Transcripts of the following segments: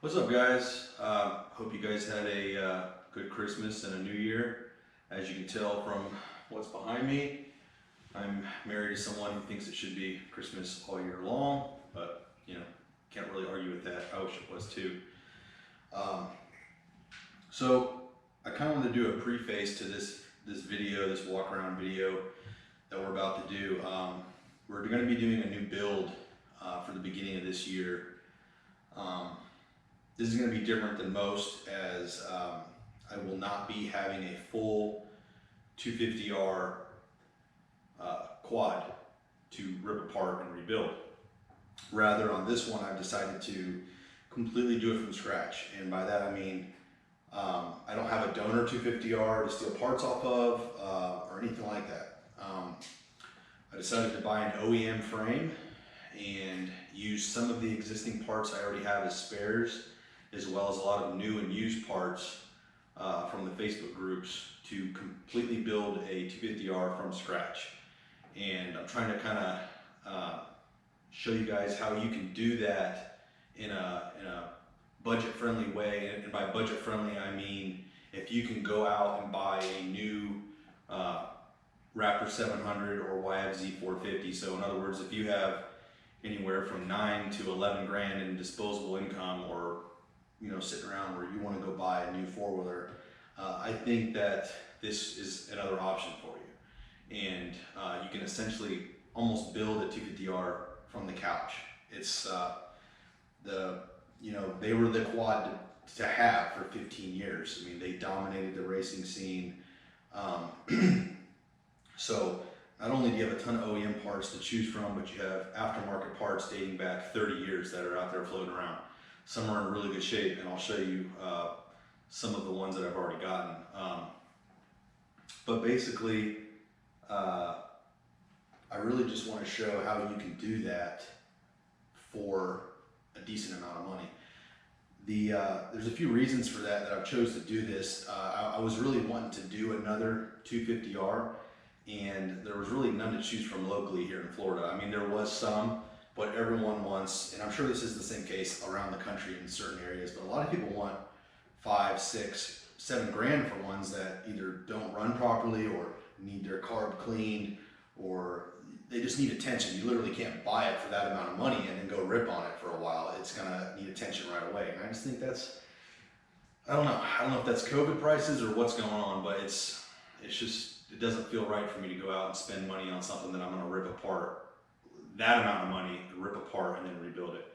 What's up, guys? Hope you guys had a good Christmas and a New Year. As you can tell from what's behind me, I'm married to someone who thinks it should be Christmas all year long, but can't really argue with that. I wish it was too. Um, so I kind of want to do a preface to this video, this walk around video that we're about to do. We're going to be doing a new build for the beginning of this year. This is going to be different than most, as I will not be having a full 250R quad to rip apart and rebuild. Rather, on this one, I've decided to completely do it from scratch. And by that I mean I don't have a donor 250R to steal parts off of or anything like that. I decided to buy an OEM frame and use some of the existing parts I already have as spares, as well as a lot of new and used parts from the Facebook groups to completely build a 250R from scratch. And I'm trying to kind of show you guys how you can do that in a budget-friendly way. And by budget-friendly, I mean if you can go out and buy a new Raptor 700 or YFZ 450. So in other words, if you have anywhere from 9 to 11 grand in disposable income, or sitting around where you want to go buy a new four-wheeler, I think that this is another option for you. And you can essentially almost build a 250R from the couch. It's they were the quad to have for 15 years. I mean, they dominated the racing scene. So not only do you have a ton of OEM parts to choose from, but you have aftermarket parts dating back 30 years that are out there floating around. Some are in really good shape, and I'll show you some of the ones that I've already gotten. But basically, I really just want to show how you can do that for a decent amount of money. There's a few reasons for that I've chose to do this. I was really wanting to do another 250R, and there was really none to choose from locally here in Florida. I mean, there was some, but everyone wants, and I'm sure this is the same case around the country in certain areas, but a lot of people want 5, 6, 7 grand for ones that either don't run properly or need their carb cleaned, or they just need attention. You literally can't buy it for that amount of money and then go rip on it for a while. It's gonna need attention right away. And I just think that's, I don't know if that's COVID prices or what's going on, but it's just, it doesn't feel right for me to go out and spend money on something that I'm gonna rip apart, that amount of money, rip apart and then rebuild it.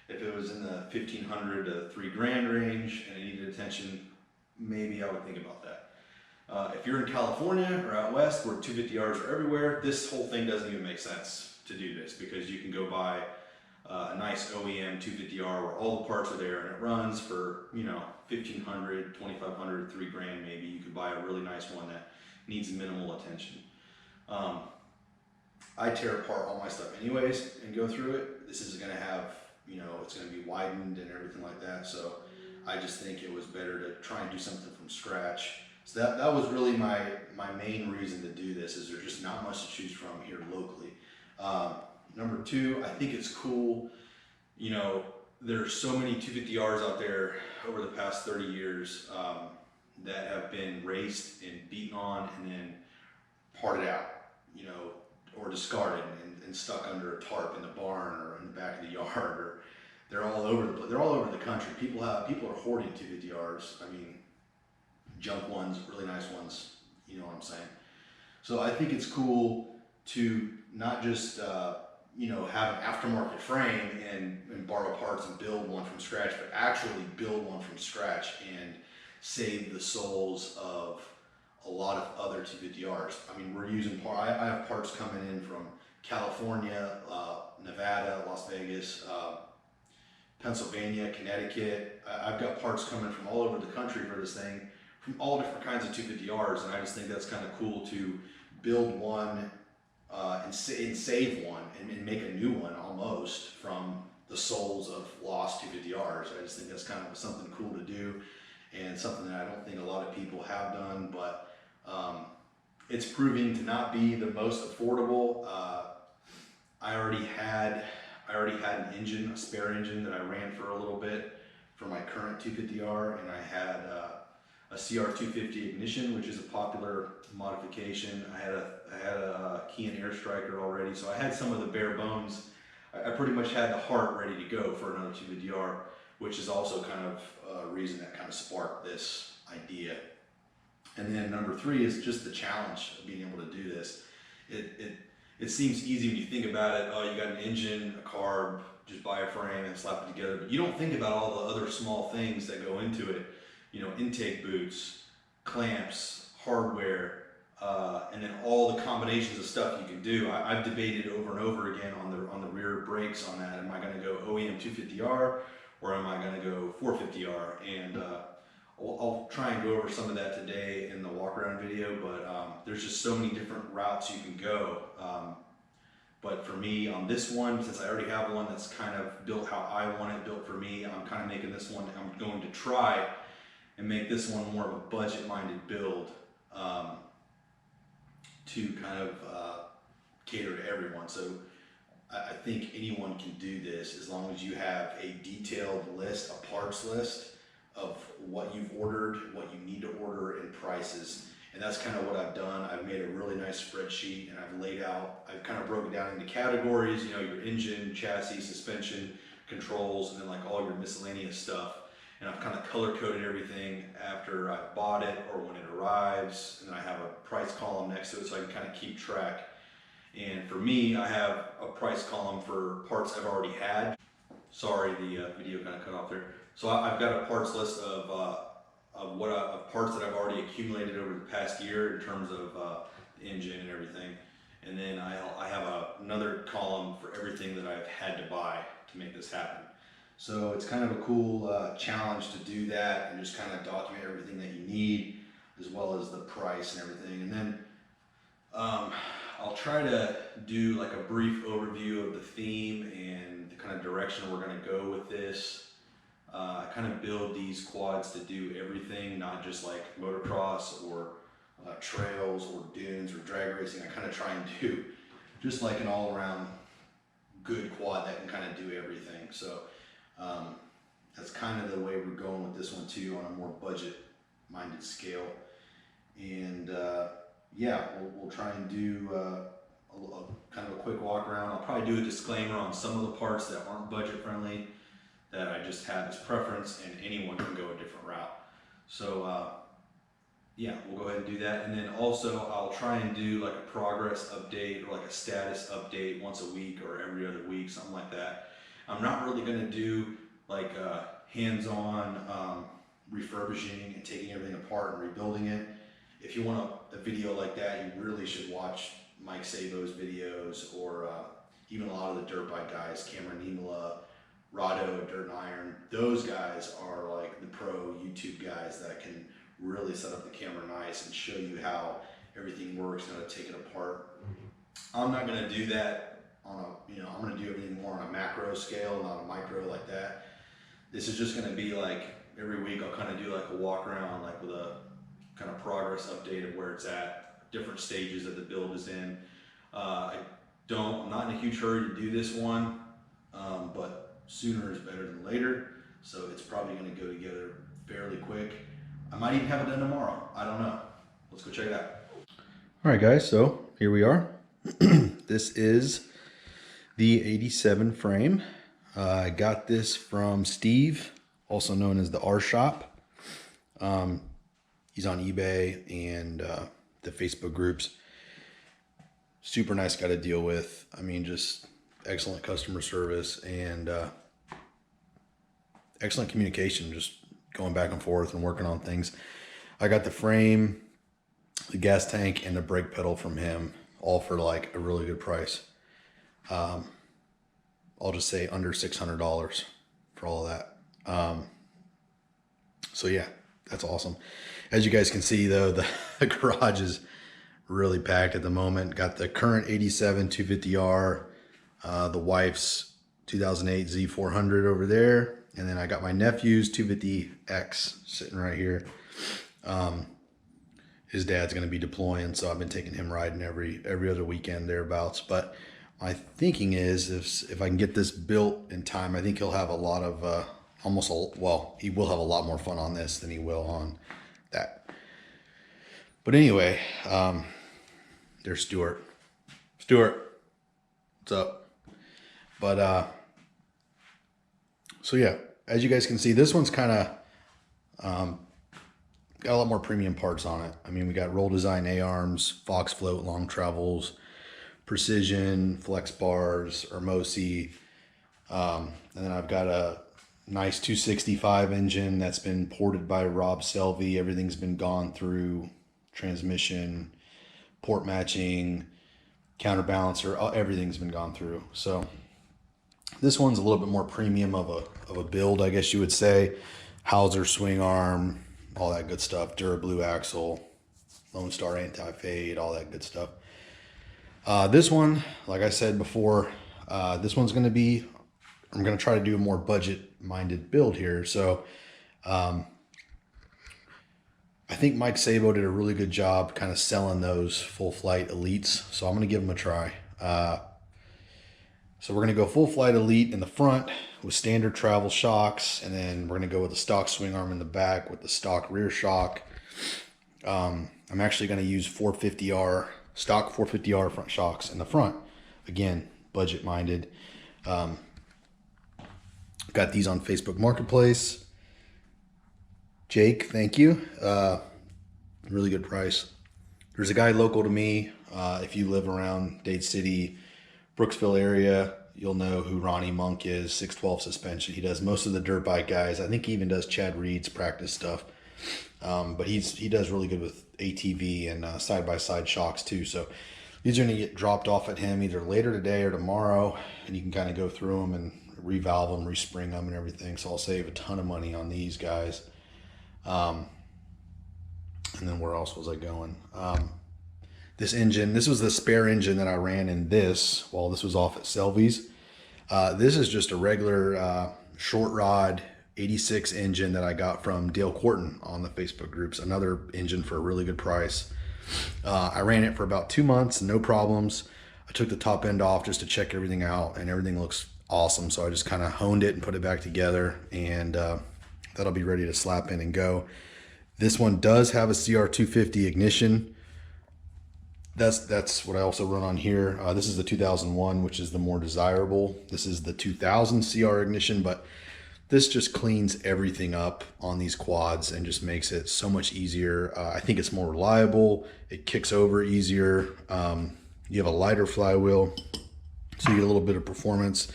If it was in the 1,500 to 3 grand range and it needed attention, maybe I would think about that. If you're in California or out west where 250Rs are everywhere, this whole thing doesn't even make sense to do this, because you can go buy a nice OEM 250R where all the parts are there and it runs for 1,500, 2,500, 3 grand maybe. You could buy a really nice one that needs minimal attention. I tear apart all my stuff anyways and go through it. This is going to have, it's going to be widened and everything like that. So I just think it was better to try and do something from scratch. So that was really my main reason to do this, is there's just not much to choose from here locally. Number two, I think it's cool. There's so many 250Rs out there over the past 30 years that have been raced and beaten on and then parted out, or discarded and stuck under a tarp in the barn or in the back of the yard, or they're all over the country. People are hoarding 250Rs. I mean, junk ones, really nice ones, you know what I'm saying? So I think it's cool to not just have an aftermarket frame and borrow parts and build one from scratch, but actually build one from scratch and save the souls of a lot of other 250Rs. I mean, we're using I have parts coming in from California, Nevada, Las Vegas, Pennsylvania, Connecticut. I've got parts coming from all over the country for this thing, from all different kinds of 250Rs, and I just think that's kind of cool to build one and save one and make a new one almost from the souls of lost 250Rs. I just think that's kind of something cool to do, and something that I don't think a lot of people have done, but it's proving to not be the most affordable. I already had an engine, a spare engine that I ran for a little bit for my current 250R, and I had a CR250 ignition, which is a popular modification. I had a key and air striker already, so I had some of the bare bones. I pretty much had the heart ready to go for another 250R, which is also kind of a reason that kind of sparked this idea. And then number 3 is just the challenge of being able to do this. It seems easy when you think about it. Oh, you got an engine, a carb, just buy a frame and slap it together. But you don't think about all the other small things that go into it. You know, intake boots, clamps, hardware, and then all the combinations of stuff you can do. I've debated over and over again on the rear brakes on that. Am I going to go OEM 250R or am I going to go 450R? And I'll try and go over some of that today in the walk around video, but there's just so many different routes you can go. But for me on this one, since I already have one that's kind of built how I want it built for me, I'm kind of making this one, I'm going to try and make this one more of a budget-minded build to kind of cater to everyone. So I think anyone can do this as long as you have a detailed list, a parts list of what you've ordered, what you need to order, and prices. And that's kind of what I've done. I've made a really nice spreadsheet and I've laid out, I've kind of broken down into categories, you know, your engine, chassis, suspension, controls, and then like all your miscellaneous stuff. And I've kind of color coded everything after I've bought it or when it arrives. And then I have a price column next to it so I can kind of keep track. And for me, I have a price column for parts I've already had. Sorry, the video kind of cut off there. So I've got a parts list of parts that I've already accumulated over the past year in terms of the engine and everything. And then I have another column for everything that I've had to buy to make this happen. So it's kind of a cool challenge to do that and just kind of document everything that you need as well as the price and everything. And then I'll try to do like a brief overview of the theme and the kind of direction we're going to go with this. I kind of build these quads to do everything, not just like motocross or trails or dunes or drag racing. I kind of try and do just like an all-around good quad that can kind of do everything. So that's kind of the way we're going with this one too, on a more budget-minded scale. And yeah, we'll try and do kind of a quick walk around. I'll probably do a disclaimer on some of the parts that aren't budget-friendly, that I just have as preference, and anyone can go a different route. So yeah, we'll go ahead and do that. And then also I'll try and do like a progress update or like a status update once a week or every other week, something like that. I'm not really gonna do like hands-on refurbishing and taking everything apart and rebuilding it. If you want a video like that, you really should watch Mike Sabo's videos, or even a lot of the dirt bike guys, Cameron Niemela, Rado, Dirt and Iron. Those guys are like the pro YouTube guys that can really set up the camera nice and show you how everything works and how to take it apart. I'm not gonna do that on a, you know, I'm gonna do everything more on a macro scale, not a micro like that. This is just gonna be like every week I'll kind of do like a walk around, like with a kind of progress update of where it's at, different stages that the build is in. I'm not in a huge hurry to do this one, but sooner is better than later, so it's probably going to go together fairly quick. I might even have it done tomorrow. I don't know. Let's go check it out. All right, guys, so here we are. This is the 87 frame. I got this from Steve, also known as the R Shop. He's on eBay and the Facebook groups. Super nice guy to deal with. I mean, just excellent customer service and excellent communication, just going back and forth and working on things. I got the frame, the gas tank, and the brake pedal from him, all for like a really good price. I'll just say under $600 for all of that. So yeah, that's awesome. As you guys can see though, the garage is really packed at the moment. Got the current 87 250R, the wife's 2008 Z400 over there. And then I got my nephew's 250X sitting right here. His dad's going to be deploying, so I've been taking him riding every other weekend thereabouts. But my thinking is if I can get this built in time, I think he'll have a lot of well, he will have a lot more fun on this than he will on that. But anyway, there's Stuart. Stuart, what's up? But so yeah, as you guys can see, this one's kind of got a lot more premium parts on it. I mean, we got roll design A-arms, Fox float, long travels, precision, flex bars, Hermosi. And then I've got a nice 265 engine that's been ported by Rob Selvey. Everything's been gone through, transmission, port matching, counterbalancer, everything's been gone through. So this one's a little bit more premium of a build, I guess you would say. Hauser swing arm, all that good stuff. Dura-Blue axle, Lone Star anti-fade, all that good stuff. This one, like I said before, this one's going to be, I'm going to try to do a more budget-minded build here. So I think Mike Sabo did a really good job kind of selling those full flight elites. So I'm going to give them a try. So we're going to go full flight elite in the front with standard travel shocks. And then we're going to go with the stock swing arm in the back with the stock rear shock. I'm actually going to use 450R, stock 450R front shocks in the front. Again, budget-minded. Got these on Facebook Marketplace. Jake, thank you. Really good price. There's a guy local to me. If you live around Dade City, Brooksville area, you'll know who Ronnie Monk is. 612 suspension. He does most of the dirt bike guys. I think he even does Chad Reed's practice stuff. But he does really good with ATV and side-by-side shocks too. So these are going to get dropped off at him either later today or tomorrow, and you can kind of go through them and revalve them, respring them and everything. So I'll save a ton of money on these guys. And then where else was I going? This engine, this was the spare engine that I ran in this while this was off at Selvey's. This is just a regular short rod 86 engine that I got from Dale Quarton on the Facebook groups. Another engine for a really good price. I ran it for about 2 months, no problems. I took the top end off just to check everything out, and everything looks awesome. So I just kind of honed it and put it back together, and that'll be ready to slap in and go. This one does have a CR250 ignition. That's what I also run on here. This is the 2001, which is the more desirable. This is the 2000 CR ignition, but this just cleans everything up on these quads and just makes it so much easier. I think it's more reliable. It kicks over easier. You have a lighter flywheel, so you get a little bit of performance.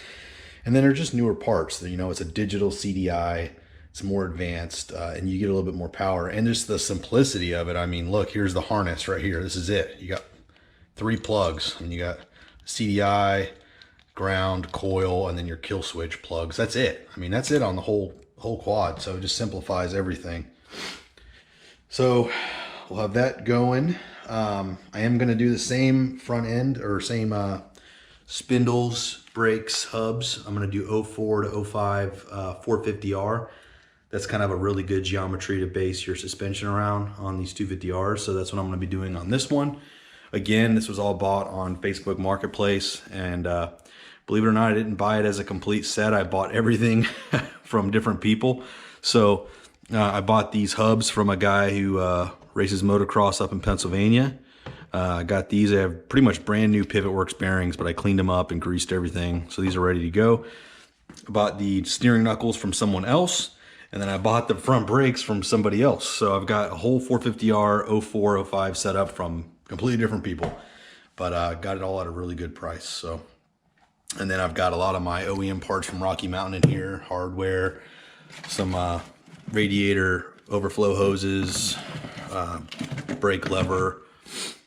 And then they're just newer parts. You know, it's a digital CDI. It's more advanced, and you get a little bit more power. And just the simplicity of it. I mean, look, here's the harness right here. This is it. You got 3 plugs, and you got CDI, ground, coil, and then your kill switch plugs. That's it. I mean, that's it on the whole quad. So it just simplifies everything. So we'll have that going. I am going to do the same front end, or same spindles, brakes, hubs. I'm going to do 04 to 05 450R. That's kind of a really good geometry to base your suspension around on these 250Rs. So that's what I'm going to be doing on this one. Again, this was all bought on Facebook Marketplace, and believe it or not, I didn't buy it as a complete set. I bought everything from different people. So I bought these hubs from a guy who races motocross up in Pennsylvania. I got these. I have pretty much brand new Pivot Works bearings, but I cleaned them up and greased everything. So these are ready to go. I bought the steering knuckles from someone else, and then I bought the front brakes from somebody else. So I've got a whole 450R 04, 05 set up from completely different people, but got it all at a really good price. So, and then I've got a lot of my OEM parts from Rocky Mountain in here, hardware, some radiator overflow hoses, brake lever,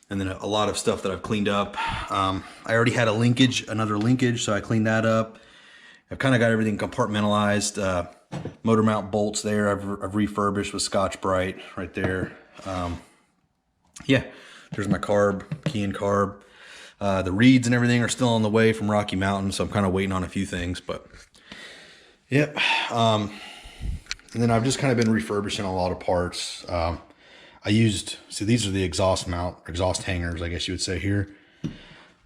and then a lot of stuff that I've cleaned up. I already had another linkage, so I cleaned that up. I've kind of got everything compartmentalized. Motor mount bolts there I've refurbished with Scotch-Brite right there. Yeah, there's my carb, key and carb. The reeds and everything are still on the way from Rocky Mountain, so I'm kind of waiting on a few things, but yep. And then I've just kind of been refurbishing a lot of parts. So these are the exhaust hangers, I guess you would say here.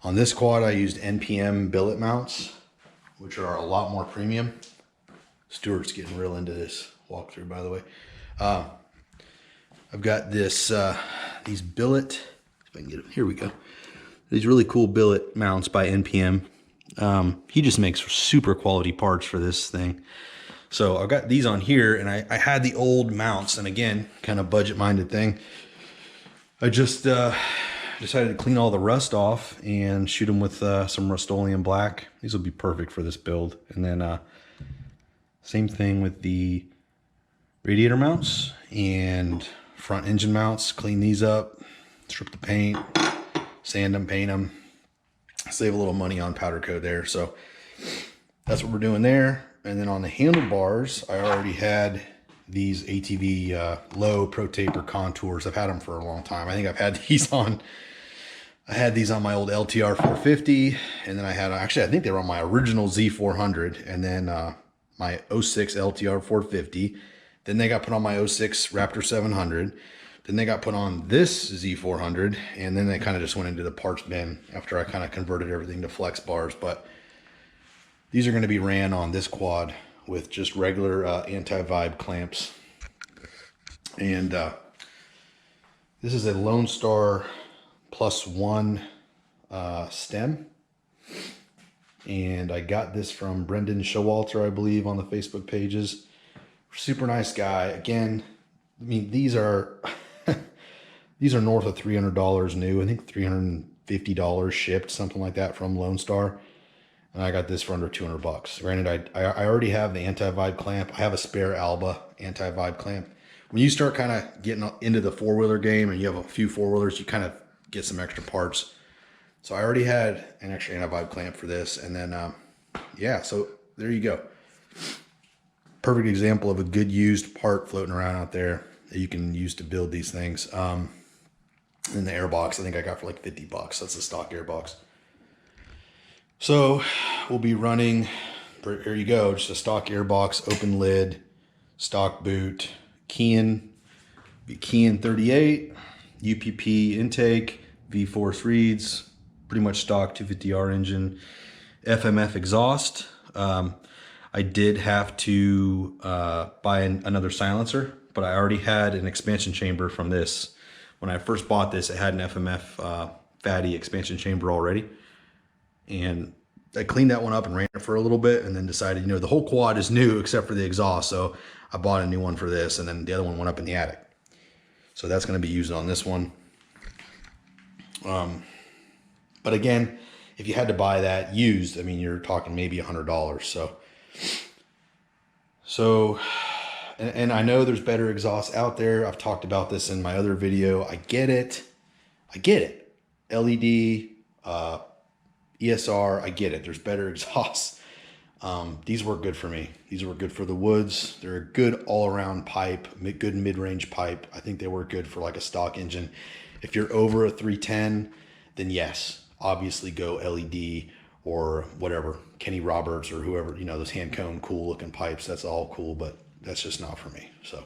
On this quad, I used NPM billet mounts, which are a lot more premium. Stuart's getting real into this walkthrough, by the way. I've got this, these billet, if I can get them, here we go. These really cool billet mounts by NPM. He just makes super quality parts for this thing. So I've got these on here, and I had the old mounts, and again, kind of budget-minded thing. I just decided to clean all the rust off and shoot them with some Rust-Oleum black. These will be perfect for this build. And then same thing with the radiator mounts and front engine mounts. Clean these up, strip the paint, sand them, paint them, save a little money on powder coat there. So that's what we're doing there. And then on the handlebars, I already had these ATV low pro taper contours. I've had them for a long time. I think I've had these on, I had these on my old LTR 450, and then I had, actually I think they were on my original Z400, and then my 06 LTR 450. Then they got put on my 06 Raptor 700. Then they got put on this Z400, and then they kind of just went into the parts bin after I kind of converted everything to flex bars. But these are going to be ran on this quad with just regular anti-vibe clamps. And this is a Lone Star +1 stem. And I got this from Brendan Showalter, I believe, on the Facebook pages. Super nice guy. Again, I mean, these are these are north of $300 new. I think $350 shipped, something like that, from Lone Star. And I got this for under 200 bucks. Granted, I already have the anti-vibe clamp. I have a spare Alba anti-vibe clamp. When you start kind of getting into the four-wheeler game and you have a few four-wheelers, you kind of get some extra parts. So I already had an extra anti-vibe clamp for this. And then, yeah, so there you go. Perfect example of a good used part floating around out there that you can use to build these things. And the airbox, I think I got for like 50 bucks. That's a stock airbox. So we'll be running, here you go, just a stock airbox, open lid, stock boot, Kean 38, UPP intake, V-force reeds, pretty much stock 250R engine, Fmf exhaust. I did have to buy another silencer, but I already had an expansion chamber from this. When I first bought this, it had an FMF fatty expansion chamber already. And I cleaned that one up and ran it for a little bit, and then decided, you know, the whole quad is new except for the exhaust. So I bought a new one for this, and then the other one went up in the attic. So that's going to be used on this one. But again, if you had to buy that used, I mean, you're talking maybe $100. So, and I know there's better exhausts out there. I've talked about this in my other video. I get it. LED, ESR, I get it. There's better exhausts. These work good for me. These work good for the woods. They're a good all-around pipe, good mid-range pipe. I think they work good for like a stock engine. If you're over a 310, then yes, obviously go LED or whatever, Kenny Roberts or whoever, you know, those hand cone, cool looking pipes. That's all cool, but that's just not for me. So,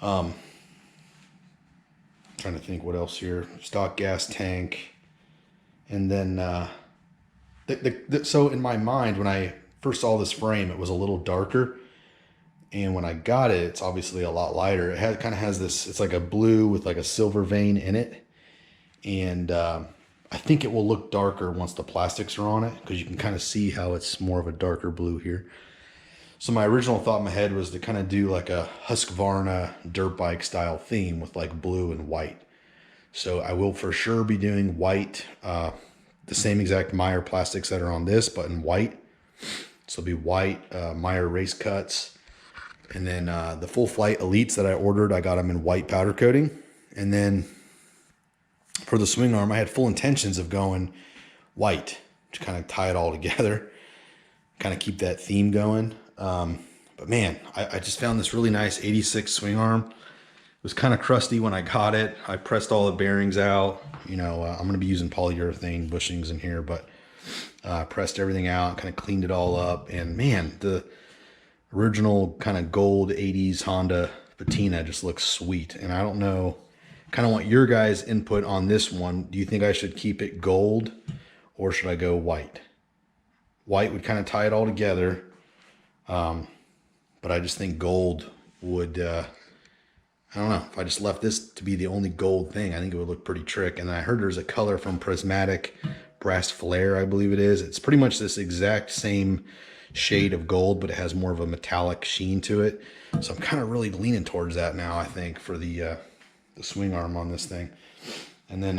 trying to think what else here. Stock gas tank. And then, so in my mind, when I first saw this frame, it was a little darker. And when I got it, it's obviously a lot lighter. It kind of has this, it's like a blue with like a silver vein in it. And I think it will look darker once the plastics are on it, because you can kind of see how it's more of a darker blue here. So my original thought in my head was to kind of do like a Husqvarna dirt bike style theme with like blue and white. So I will for sure be doing white, the same exact Meyer plastics that are on this, but in white. So it'll be white Meyer race cuts. And then the Full Flight Elites that I ordered, I got them in white powder coating. And then for the swing arm, I had full intentions of going white to kind of tie it all together, kind of keep that theme going. But man, I just found this really nice 86 swing arm. It was kind of crusty when I got it. I pressed all the bearings out. You know, I'm going to be using polyurethane bushings in here, but pressed everything out, kind of cleaned it all up. And man, the original kind of gold 80s Honda patina just looks sweet. And I don't know, kind of want your guys' input on this one. Do you think I should keep it gold or should I go white? White would kind of tie it all together. but I just think gold would, I don't know, if I just left this to be the only gold thing, I think it would look pretty trick. And I heard there's a color from Prismatic Brass Flare, I believe it is. It's pretty much this exact same shade of gold, but it has more of a metallic sheen to it. So I'm kind of really leaning towards that now, I think, for the swing arm on this thing. And then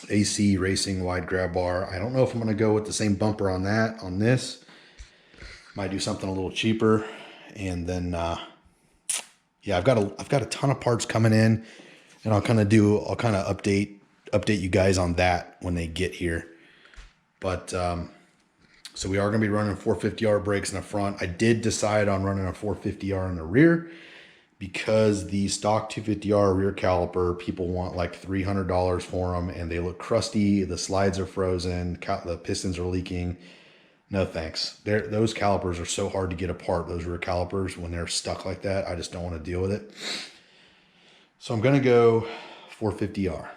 AC Racing wide grab bar. I don't know if I'm going to go with the same bumper on that, on this. Might do something a little cheaper. And then, yeah, I've got a ton of parts coming in, and I'll kind of update you guys on that when they get here. But, so we are going to be running 450R brakes in the front. I did decide on running a 450R in the rear because the stock 250R rear caliper, people want like $300 for them, and they look crusty. The slides are frozen. The pistons are leaking. No thanks. Those calipers are so hard to get apart, those rear calipers, when they're stuck like that. I just don't want to deal with it. So I'm going to go 450R.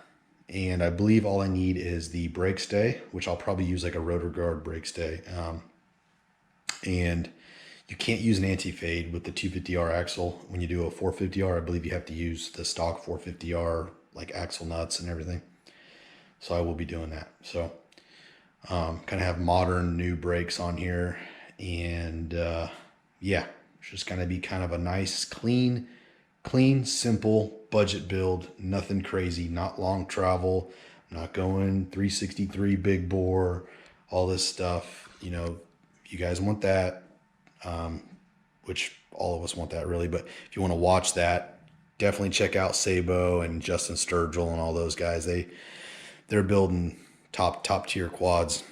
And I believe all I need is the brake stay, which I'll probably use like a rotor guard brake stay. And you can't use an anti-fade with the 250R axle. When you do a 450R, I believe you have to use the stock 450R, like axle nuts and everything. So I will be doing that. So kind of have modern new brakes on here. And yeah, it's just going to be kind of a nice, clean, simple budget build. Nothing crazy, not long travel, not going 363 big bore, all this stuff. You know, you guys want that, which all of us want that really. But if you want to watch that, definitely check out Sabo and Justin Sturgill and all those guys. They're building top tier quads.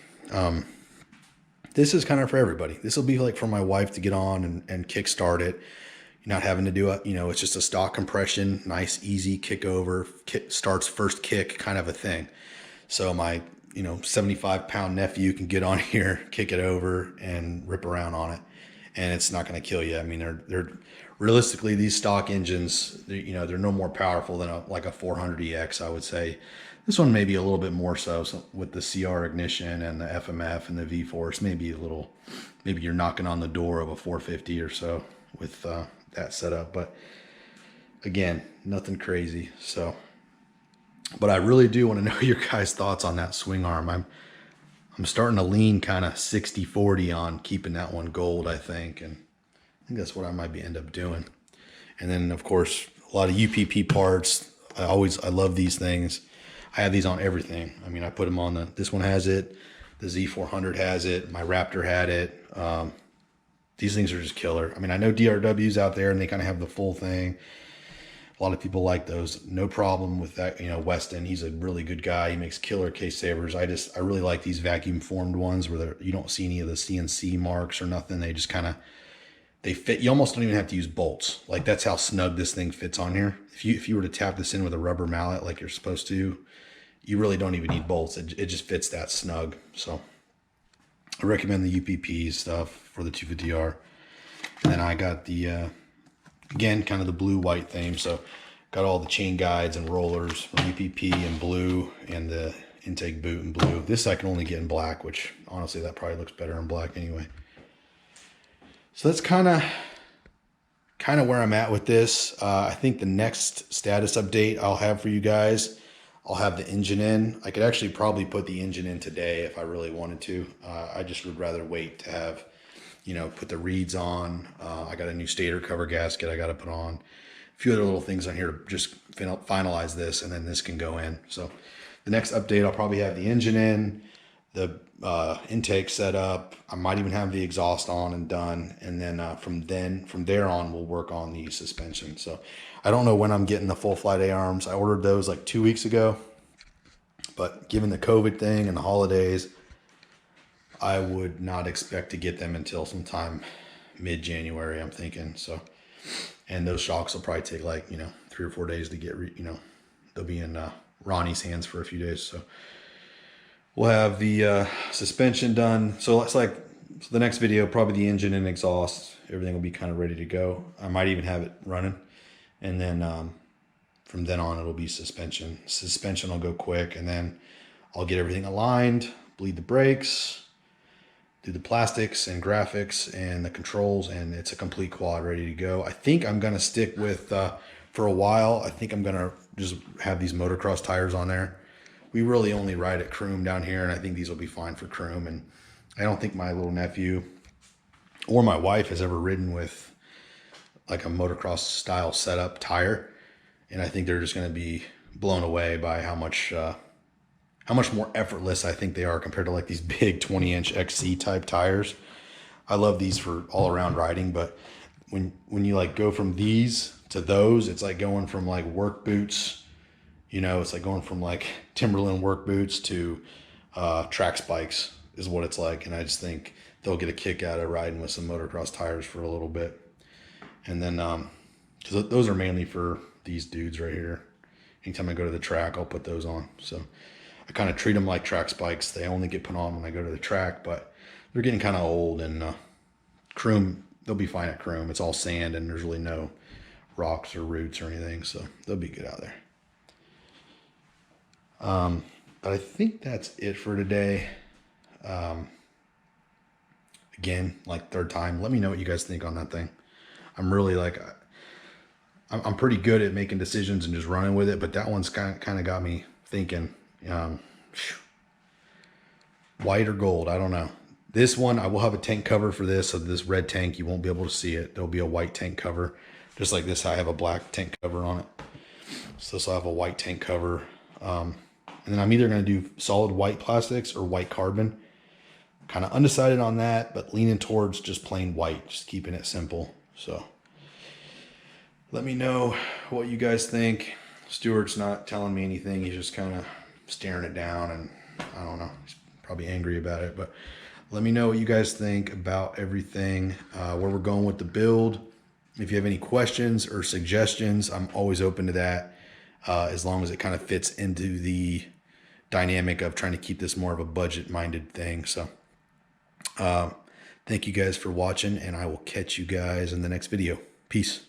This is kind of for everybody. This will be like for my wife to get on and kickstart it. Not having to do it, you know, it's just a stock compression, nice, easy kick over, starts first kick kind of a thing. So my, 75-pound nephew can get on here, kick it over, and rip around on it, and it's not going to kill you. I mean, they're realistically, these stock engines, they're no more powerful than like a 400EX, I would say. This one may be a little bit more so with the CR ignition and the FMF and the V-Force, maybe you're knocking on the door of a 450 or so with that setup. But again, nothing crazy. So, but I really do want to know your guys' thoughts on that swing arm. I'm starting to lean kind of 60-40 on keeping that one gold, I think. And I think that's what I might end up doing. And then of course, a lot of UPP parts. I love these things. I have these on everything. I mean, I put them on this one has it. The Z400 has it. My Raptor had it. These things are just killer. I mean, I know DRW's out there and they kind of have the full thing. A lot of people like those. No problem with that. Weston, he's a really good guy. He makes killer case savers. I really like these vacuum formed ones where you don't see any of the CNC marks or nothing. They just kind of, they fit. You almost don't even have to use bolts. Like that's how snug this thing fits on here. If you were to tap this in with a rubber mallet like you're supposed to, you really don't even need bolts. It just fits that snug. So I recommend the UPP stuff for the 250R. And then I got the, again, kind of the blue-white theme. So got all the chain guides and rollers from UPP in blue and the intake boot in blue. This I can only get in black, which honestly, that probably looks better in black anyway. So that's kind of where I'm at with this. I think the next status update I'll have for you guys, I'll have the engine in. I could actually probably put the engine in today if I really wanted to. I just would rather wait to have, put the reeds on. I got a new stator cover gasket I got to put on. A few other little things on here to just finalize this, and then this can go in. So the next update, I'll probably have the engine in, the intake set up. I might even have the exhaust on and done. And then from there on, we'll work on the suspension. So I don't know when I'm getting the full flight A-arms. I ordered those like 2 weeks ago, but given the COVID thing and the holidays, I would not expect to get them until sometime mid-January, I'm thinking. So, and those shocks will probably take like, 3 or 4 days to get, they'll be in Ronnie's hands for a few days. So we'll have the suspension done. So it's like, the next video, probably the engine and exhaust, everything will be kind of ready to go. I might even have it running. And then from then on, it'll be suspension. Suspension will go quick, and then I'll get everything aligned, bleed the brakes. do the plastics and graphics and the controls, and it's a complete quad ready to go. I think I'm gonna stick with, for a while, I think I'm gonna just have these motocross tires on there. We really only ride at Croom down here, and I think these will be fine for Croom. And I don't think my little nephew or my wife has ever ridden with like a motocross style setup tire, and I think they're just gonna be blown away by how much more effortless I think they are compared to like these big 20-inch XC type tires. I love these for all around riding, but when you like go from these to those, it's like going from like work boots, you know, it's like going from like Timberland work boots to track spikes is what it's like. And I just think they'll get a kick out of riding with some motocross tires for a little bit. And then, cause those are mainly for these dudes right here. Anytime I go to the track, I'll put those on. So I kind of treat them like track spikes. They only get put on when I go to the track, but they're getting kind of old. And Croom, they'll be fine at Croom. It's all sand and there's really no rocks or roots or anything, so they'll be good out there. But I think that's it for today. Again, like third time, let me know what you guys think on that thing. I'm really like, I'm pretty good at making decisions and just running with it, but that one's kind of got me thinking. White or gold, I don't know. This one, I will have a tank cover for this. So this red tank, you won't be able to see it. There'll be a white tank cover. Just like this, I have a black tank cover on it. So this will have a white tank cover. And then I'm either going to do solid white plastics or white carbon. Kind of undecided on that, but leaning towards just plain white, just keeping it simple. So let me know what you guys think. Stuart's not telling me anything. He's just kind of staring it down, and I don't know. He's probably angry about it, but let me know what you guys think about everything, where we're going with the build. If you have any questions or suggestions, I'm always open to that, as long as it kind of fits into the dynamic of trying to keep this more of a budget-minded thing. So thank you guys for watching, and I will catch you guys in the next video. Peace.